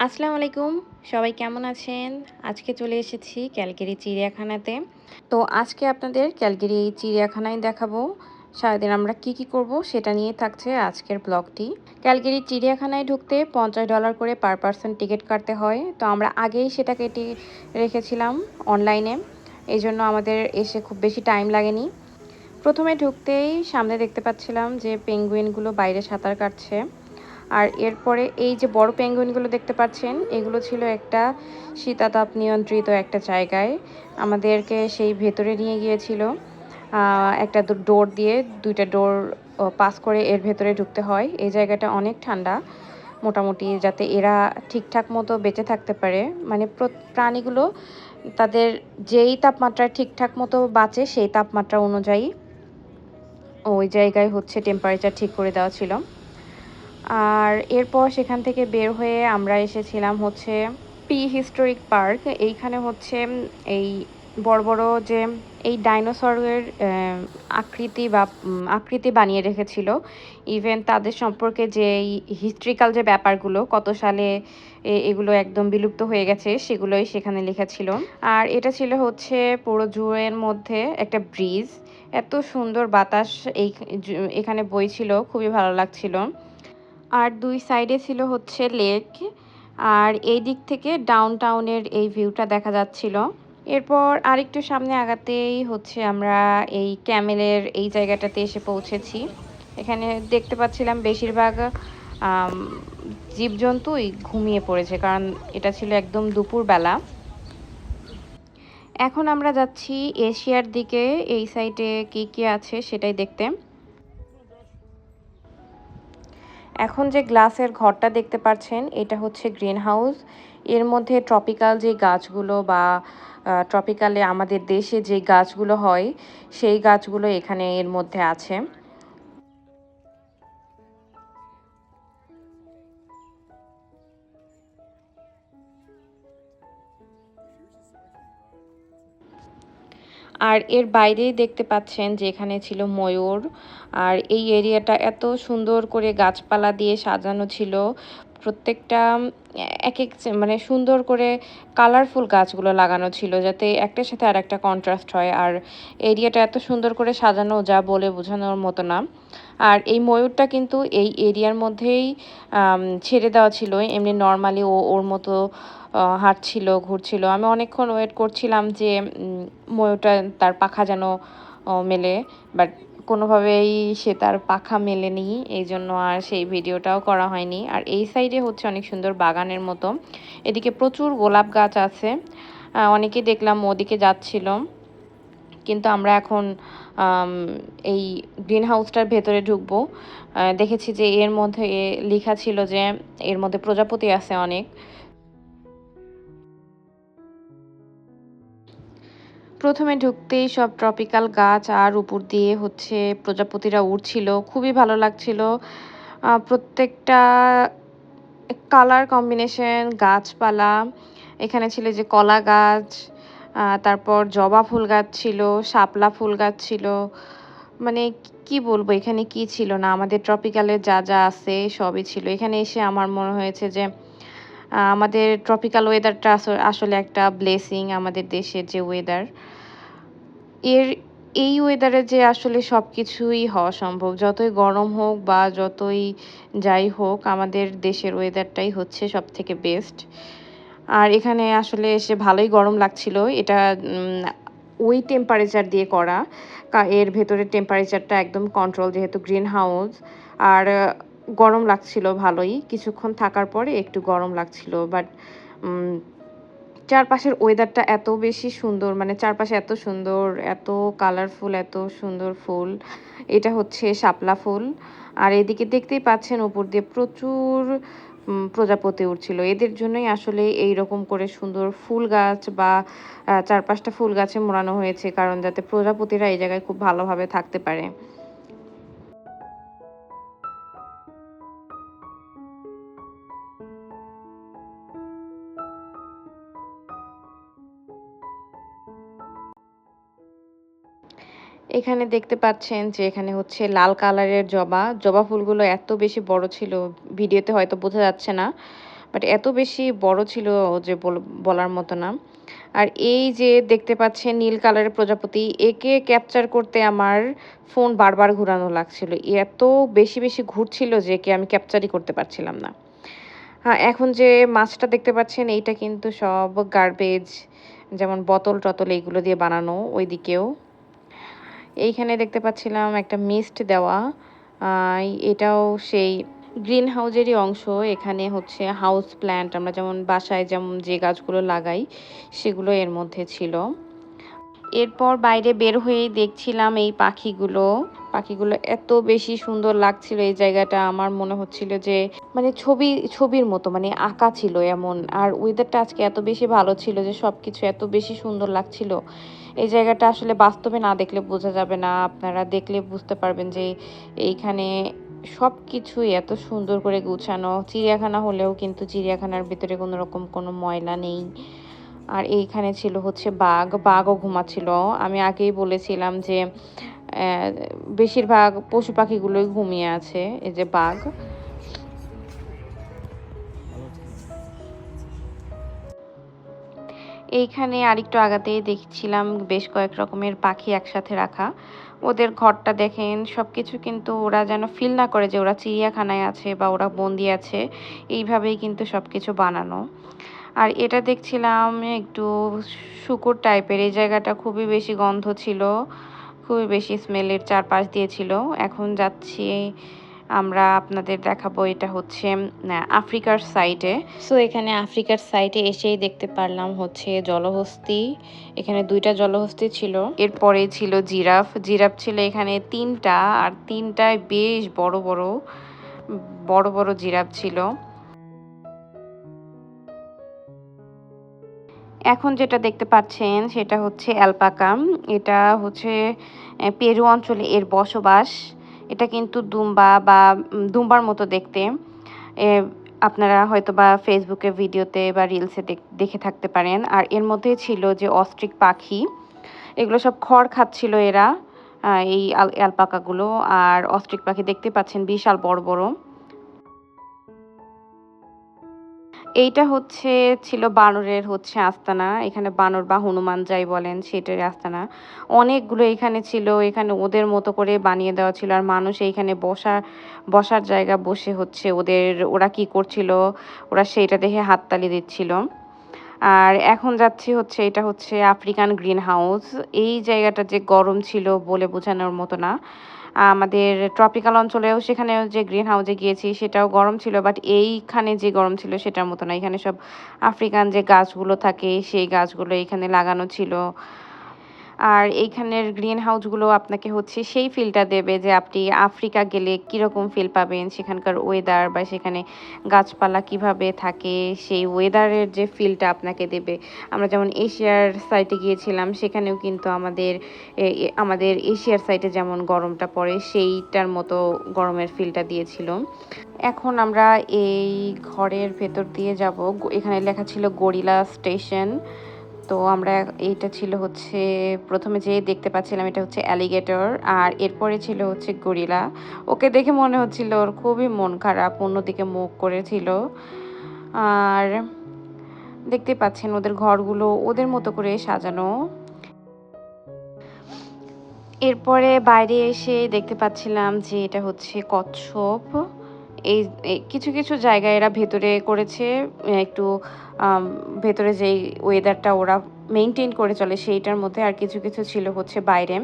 আসসালামু আলাইকুম। সবাই কেমন আছেন? আজকে চলে এসেছি ক্যালগেরি চিড়িয়াখানাতে। তো আজকে আপনাদের ক্যালগেরি চিড়িয়াখানায় দেখাবো। সারাদিন আমরা কি করব সেটা নিয়ে থাকছে আজকের ব্লগটি। ক্যালগেরি চিড়িয়াখানায় ঢুকতে $50 করে পার পারসন টিকিট কাটতে হয়। তো আমরা আগেই সেটা কেটে রেখেছিলাম অনলাইনে। এজন্য আমাদের এসে খুব বেশি টাইম লাগেনি। প্রথমে ঢুকতেই সামনে দেখতে পাচ্ছিলাম যে পেঙ্গুইনগুলো বাইরে সাঁতার কাটছে। আর এরপরে এই যে বড় পেঙ্গুইনগুলো দেখতে পাচ্ছেন, এগুলো ছিল একটা শীতাতাপ নিয়ন্ত্রিত একটা জায়গায়। আমাদেরকে সেই ভেতরে নিয়ে গিয়েছিল। একটা ডোর দিয়ে ২ টা ডোর পাস করে এর ভেতরে ঢুকতে হয়। এই জায়গাটা অনেক ঠান্ডা। মোটামুটি যাতে এরা ঠিকঠাক মতো বেঁচে থাকতে পারে। মানে প্রাণীগুলো তাদের যেই তাপমাত্রায় ঠিকঠাক মতো বাঁচে, সেই তাপমাত্রা অনুযায়ী ওই জায়গায় হচ্ছে টেম্পারেচার ঠিক করে দেওয়া ছিল। আর এরপর সেখান থেকে বের হয়ে আমরা এসেছিলাম হচ্ছে হিস্টোরিক পার্ক। এইখানে হচ্ছে এই বড় বড় যে এই ডাইনোসরের আকৃতি বানিয়ে রেখেছিল। ইভেন তাদের সম্পর্কে যে এই হিস্ট্রিক্যাল যে ব্যাপারগুলো কত সালে এগুলো একদম বিলুপ্ত হয়ে গেছে সেগুলোই সেখানে লেখা ছিল। আর এটা ছিল হচ্ছে পুরো জুয়ের মধ্যে একটা ব্রিজ। এত সুন্দর বাতাস এখানে বইছিল, খুবই ভালো লাগছিল। আর ২ সাইডে ছিল হচ্ছে লেক। আর এই দিক থেকে ডাউনটাউনের এই ভিউটা দেখা যাচ্ছিল। এরপর আরেকটু সামনে আগাতেই হচ্ছে আমরা এই ক্যামেলের এই জায়গাটাতে এসে পৌঁছেছি। এখানে দেখতে পাচ্ছিলাম বেশিরভাগ আম জীবজন্তুই ঘুমিয়ে পড়েছে, কারণ এটা ছিল একদম দুপুরবেলা। এখন আমরা যাচ্ছি এশিয়ার দিকে, এই সাইডে কি আছে সেটাই দেখতে। এখন যে গ্লাসের ঘরটা দেখতে পাচ্ছেন, এটা হচ্ছে গ্রিন হাউস। এর মধ্যে ট্রপিক্যাল যে গাছগুলো বা ট্রপিক্যালে আমাদের দেশে যে গাছগুলো হয়, সেই গাছগুলো এখানে এর মধ্যে আছে। আর এর বাইরেই দেখতে পাচ্ছেন যে এখানে ছিল ময়ূর। আর এই এরিয়াটা এত সুন্দর করে গাছপালা দিয়ে সাজানো ছিল। প্রত্যেকটা মানে সুন্দর করে কালারফুল গাছগুলো লাগানো ছিল, যাতে একটার সাথে আরেকটা কন্ট্রাস্ট হয়। আর এরিয়াটা এত সুন্দর করে সাজানো, যা বলে বোঝানোর মতো না। আর এই ময়ূরটা কিন্তু এই এরিয়ার মধ্যেই ছেড়ে দেওয়া ছিল। এমনি নরমালি ওর মতো হাঁটছিল, ঘুরছিল। আমি অনেকক্ষণ ওয়েট করছিলাম যে ময়ূরটা তার পাখা যেন মেলে, বাট কোনোভাবেই সে তার পাখা মেলেনি। এইজন্য আর সেই ভিডিওটাও করা হয়নি। আর এই সাইডে হচ্ছে অনেক সুন্দর বাগানের মতো। এদিকে প্রচুর গোলাপ গাছ আছে। অনেকেই দেখলাম ওদিকে যাচ্ছিল। কিন্তু আমরা এখন আম এই গ্রিন হাউসটার ভেতরে ঢুকবো। দেখেছি যে এর মধ্যে লিখা ছিল যে এর মধ্যে প্রজাপতি আছে অনেক। প্রথমে ঢুকতেই সব ট্রপিক্যাল গাছ আর উপর দিয়ে হচ্ছে প্রজাপতিরা উড়ছিল। খুবই ভালো লাগছিল। প্রত্যেকটা কালার কম্বিনেশন, গাছপালা। এখানে ছিল যে কলা গাছ, তারপর জবা ফুল গাছ ছিল, শাপলা ফুল গাছ ছিল। মানে কি বলবো এখানে কি ছিল না? আমাদের ট্রপিক্যালের যা আছে সবই ছিল। এখানে এসে আমার মনে হয়েছে যে আমাদের ট্রপিক্যাল ওয়েদারটা আসলে একটা ব্লেসিং আমাদের দেশের যে ওয়েদার। এর এই ওয়েদারে যে আসলে সবকিছুই হওয়া সম্ভব। যতই গরম হোক বা যতই যাই হোক, আমাদের দেশের ওয়েদারটাই হচ্ছে সবথেকে বেস্ট। আর এখানে আসলে এসে ভালোই গরম লাগছিল। এটা ওই টেম্পারেচার দিয়ে করা। এর ভেতরের টেম্পারেচারটা একদম কন্ট্রোল, যেহেতু গ্রিন হাউস। আর গরম লাগছিল ভালোই। কিছুক্ষণ থাকার পরে একটু গরম লাগছিল। বাট উম চারপাশের ওয়েদারটা এত বেশি সুন্দর, মানে চারপাশে এত সুন্দর, এত কালারফুল, এত সুন্দর ফুল। এটা হচ্ছে শাপলা ফুল। আর এদিকে দেখতেই পাচ্ছেন উপর দিয়ে প্রচুর প্রজাপতি উড়ছিল। এদের জন্যই আসলে এইরকম করে সুন্দর ফুল গাছ বা ৪-৫ টা ফুল গাছে মোড়ানো হয়েছে, কারণ যাতে প্রজাপতিরা এই জায়গায় খুব ভালোভাবে থাকতে পারে। এখানে দেখতে পাচ্ছেন যে এখানে হচ্ছে লাল কালারের জবা। জবা ফুলগুলো এত বেশি বড় ছিল, ভিডিওতে হয়তো বোঝা যাচ্ছে না। বাট এত বেশি বড় ছিল যে বলার মতো না। আর এই যে দেখতে পাচ্ছেন নীল কালারের প্রজাপতি, একে ক্যাপচার করতে আমার ফোন বারবার ঘুরানো লাগছিল। এত বেশি ঘুরছিল যে একে আমি ক্যাপচারই করতে পারছিলাম না। এখন যে মাছটা দেখতে পাচ্ছেন এইটা কিন্তু সব গার্বেজ, যেমন বোতল-টোতল এইগুলো দিয়ে বানানো ওইদিকেও। এইখানে দেখতে পাচ্ছিলাম একটা মিস্ট দেওয়া। আ এটাও সেই গ্রিন হাউসেরই অংশ। এখানে হচ্ছে হাউস প্ল্যান্ট আমরা যেমন বাসায় যেমন যে গাছগুলো লাগাই সেগুলো এর মধ্যে ছিল। এরপর বাইরে বের হয়েই দেখছিলাম এই পাখিগুলো। পাখিগুলো এত বেশি সুন্দর লাগছিল এই জায়গাটা, আমার মনে হচ্ছিল যে মানে ছবির মতো মানে আঁকা ছিল এমন। আর ওয়েদারটা আজকে এত বেশি ভালো ছিল যে সবকিছু এত বেশি সুন্দর লাগছিল। এই জায়গাটা আসলে বাস্তবে না দেখলে বোঝা যাবে না। আপনারা দেখলে বুঝতে পারবেন যে এইখানে সবকিছুই এত সুন্দর করে গুছানো। চিড়িয়াখানা হলেও কিন্তু চিড়িয়াখানার ভেতরে কোনো রকম কোনো ময়লা নেই। আর এইখানে ছিল হচ্ছে বাঘ, বাঘও ঘুমাচ্ছিল। আমি আগেই বলেছিলাম যে বেশিরভাগ পশু পাখিগুলোই ঘুমিয়ে আছে। এই যে বাঘ। এইখানে আরেকটু আগাতেই দেখছিলাম বেশ কয়েক রকমের পাখি একসাথে রাখা। ওদের ঘরটা দেখেন, সবকিছু কিন্তু ওরা যেন ফিল না করে যে ওরা চিড়িয়াখানায় আছে বা ওরা বন্দি আছে। এইভাবেই কিন্তু সবকিছু বানানো। আর এটা দেখছিলাম একটু শূকর টাইপের। এই জায়গাটা খুবই বেশি গন্ধ ছিল, খুবই বেশি স্মেলের চারপাশ দিয়ে ছিল। এখন যাচ্ছি আমরা আপনাদের দেখাবো, এটা হচ্ছে আফ্রিকার সাইডে। সো এখানে আফ্রিকার সাইডে এসেই দেখতে পারলাম হচ্ছে জলহস্তী। এখানে ২ টা জলহস্তী ছিল। এরপরে ছিল জিরাফ। জিরাফ ছিল এখানে ৩ টা, আর ৩ টায় বেশ বড় জিরাফ ছিল। এখন যেটা দেখতে পাচ্ছেন সেটা হচ্ছে অ্যালপাকা। এটা হচ্ছে পেরু অঞ্চলে এর বসবাস। এটা কিন্তু দুম্বার মতো দেখতে। এ আপনারা হয়তোবা ফেসবুকে ভিডিওতে বা রিলসে দেখে থাকতে পারেন। আর এর মধ্যে ছিল যে অস্ট্রিচ পাখি। এগুলো সব খড় খাচ্ছিল এরা, এই অ্যালপাকাগুলো। আর অস্ট্রিচ পাখি দেখতে পাচ্ছেন বিশাল বড়। এইটা ছিল বানরের আস্তানা। এখানে বানর বা হনুমান যাই বলেন সেটারই আস্তানা। অনেকগুলো এখানে ছিল। এখানে ওদের মতো করে বানিয়ে দেওয়া ছিল। আর মানুষ এইখানে বসার জায়গা বসে ওরা কি করছিল ওরা সেইটা দেখে হাততালি দিচ্ছিল। আর এখন যাচ্ছি এটা হচ্ছে আফ্রিকান গ্রিন হাউস। এই জায়গাটা যে গরম ছিল বলে বোঝানোর মতো না। আমাদের ট্রপিক্যাল অঞ্চলেও সেখানেও যে গ্রিন হাউসে গিয়েছি সেটাও গরম ছিল, বাট এইখানে যে গরম ছিল সেটার মতো না। এখানে সব আফ্রিকান যে গাছগুলো থাকে সেই গাছগুলো এখানে লাগানো ছিল। আর এইখানের গ্রিন হাউসগুলো আপনাকে সেই ফিলটা দেবে যে আপনি আফ্রিকা গেলে কিরকম ফিল পাবেন, সেখানকার ওয়েদার বা সেখানে গাছপালা কিভাবে থাকে সেই ওয়েদারের যে ফিলটা আপনাকে দেবে। আমরা যেমন এশিয়ার সাইডে গিয়েছিলাম সেখানেও কিন্তু আমাদের এশিয়ার সাইডে যেমন গরমটা পড়ে সেইটার মতো গরমের ফিলটা দিয়েছিল। এখন আমরা এই ঘরের ভেতর দিয়ে যাব। এখানে লেখা ছিল গরিলা স্টেশন। তো আমরা এইটা ছিল প্রথমে যেয়ে দেখতে পাচ্ছিলাম এটা হচ্ছে অ্যালিগেটর, আর এরপরে ছিল গরিলা। ওকে দেখে মনে হচ্ছিল ওর খুবই মন খারাপ, অন্যদিকে মুখ করেছিল। আর দেখতে পাচ্ছেন ওদের ঘরগুলো ওদের মতো করে সাজানো। এরপরে বাইরে এসে দেখতে পাচ্ছিলাম যে এটা হচ্ছে কচ্ছপ। এই কিছু জায়গায় এরা ভেতরে করেছে, একটু ভেতরে যেই ওয়েদারটা ওরা মেইনটেইন করে চলে সেইটার মধ্যে, আর কিছু ছিল বাইরে।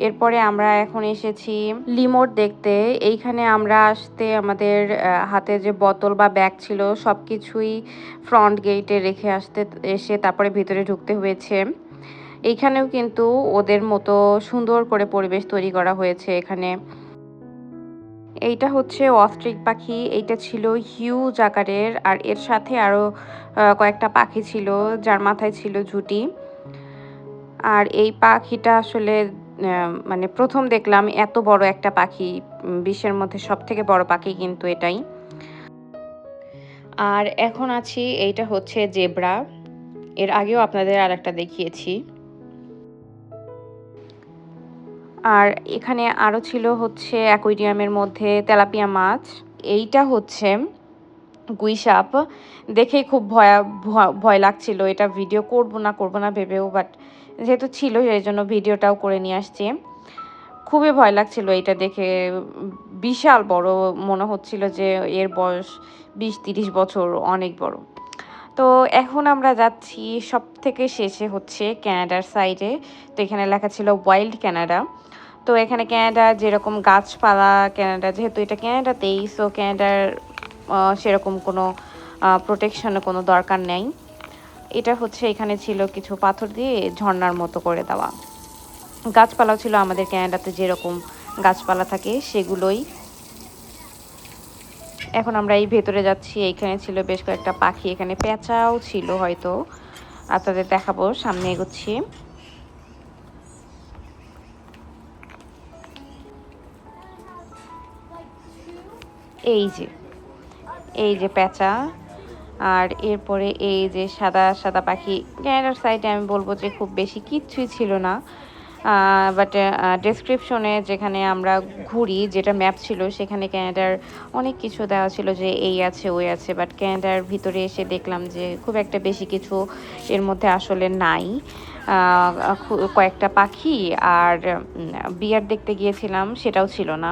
এরপরে আমরা এখন এসেছি লিমোট দেখতে। এইখানে আমরা আসতে আমাদের হাতে যে বোতল বা ব্যাগ ছিল সবকিছুই ফ্রন্ট গেটে রেখে এসে তারপরে ভিতরে ঢুকতে হয়েছে। এইখানেও কিন্তু ওদের মতো সুন্দর করে পরিবেশ তৈরি করা হয়েছে এখানে। এইটা হচ্ছে অস্ট্রিচ পাখি। এইটা ছিল হিউজ আকারের, আর এর সাথে আরো কয়েকটা পাখি ছিল যার মাথায় ছিল ঝুঁটি। আর এই পাখিটা আসলে মানে প্রথম দেখলাম এত বড় একটা পাখি। বিশ্বের মধ্যে সবথেকে বড় পাখি কিন্তু এটাই। আর এখন আছি, এইটা হচ্ছে জেব্রা। এর আগেও আপনাদের আরেকটা দেখিয়েছি। আর এখানে আরো ছিল অ্যাকুয়ারিয়ামের মধ্যে তেলাপিয়া মাছ। এইটা গুইসাপ দেখেই খুব ভয় লাগছিল। এটা ভিডিও করব না ভেবেও, বাট যেহেতু ছিল এজন্য ভিডিওটাও করে নিয়ে আসছি। খুবই ভয় লাগছিল এটা দেখে। বিশাল বড় মনে হচ্ছিল যে এর বয়স ২০-৩০ বছর, অনেক বড়। তো এখন আমরা যাচ্ছি সবথেকে শেষে হচ্ছে ক্যানাডার সাইডে। তো এখানে লেখা ছিল ওয়াইল্ড ক্যানাডা। তো এখানে ক্যানাডা যেরকম গাছপালা, ক্যানাডা যেহেতু এটা ক্যানাডাতেই, সো ক্যানাডার সেরকম কোনো প্রোটেকশনের কোনো দরকার নেই। এটা হচ্ছে এখানে ছিল কিছু পাথর দিয়ে ঝর্ণার মতো করে দেওয়া। গাছপালাও ছিল আমাদের ক্যানাডাতে যেরকম গাছপালা থাকে সেগুলোই। এখন আমরা এই ভেতরে যাচ্ছি। এইখানে ছিল বেশ কয়েকটা পাখি, এখানে পেঁচাও ছিল হয়তো, আপনাদের দেখাবো সামনে এগোচ্ছি। এই যে এই যে পেঁচা, আর এরপরে এই যে সাদা সাদা পাখি। ক্যানাডার সাইডে আমি বলবো যে খুব বেশি কিচ্ছুই ছিল না, বাট ডেসক্রিপশনে যেখানে আমরা ঘুরি, যেটা ম্যাপ ছিল সেখানে ক্যানাডার অনেক কিছু দেওয়া ছিল যে এই আছে ওই আছে, বাট ক্যানাডার ভিতরে এসে দেখলাম যে খুব একটা বেশি কিছু এর মধ্যে আসলে নাই। কয়েকটা পাখি আর বিয়ার দেখতে গিয়েছিলাম, সেটাও ছিল না।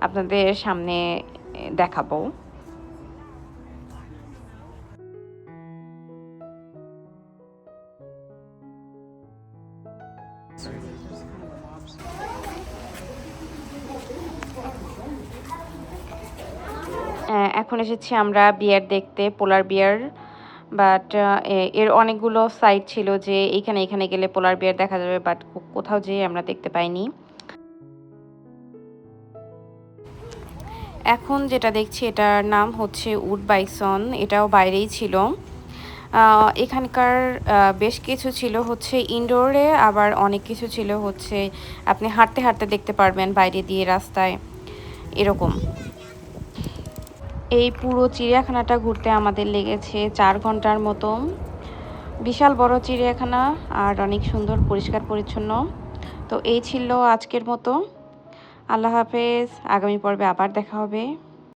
আপনাদের সামনে দেখাবো। এখন এসেছি আমরা বিয়ার দেখতে, পোলার বিয়ার। বাট এর অনেকগুলো সাইট ছিল যে এখানে গেলে পোলার বিয়ার দেখা যাবে, বাট কোথাও যেয়ে আমরা দেখতে পাইনি। এখন যেটা দেখছি এটার নাম হচ্ছে উড বাইসন, এটাও বাইরেই ছিল। এখানকার বেশ কিছু ছিল হচ্ছে ইনডোরে, আবার অনেক কিছু ছিল হচ্ছে আপনি হাঁটতে হাঁটতে দেখতে পারবেন বাইরে দিয়ে রাস্তায়, এরকম। এই পুরো চিড়িয়াখানাটা ঘুরতে আমাদের লেগেছে ৪ ঘন্টার মতো। বিশাল বড় চিড়িয়াখানা আর অনেক সুন্দর, পরিষ্কার পরিচ্ছন্ন। তো এই ছিল আজকের মতো। আল্লাহ হাফেজ। আগামী পর্বে আবার দেখা হবে।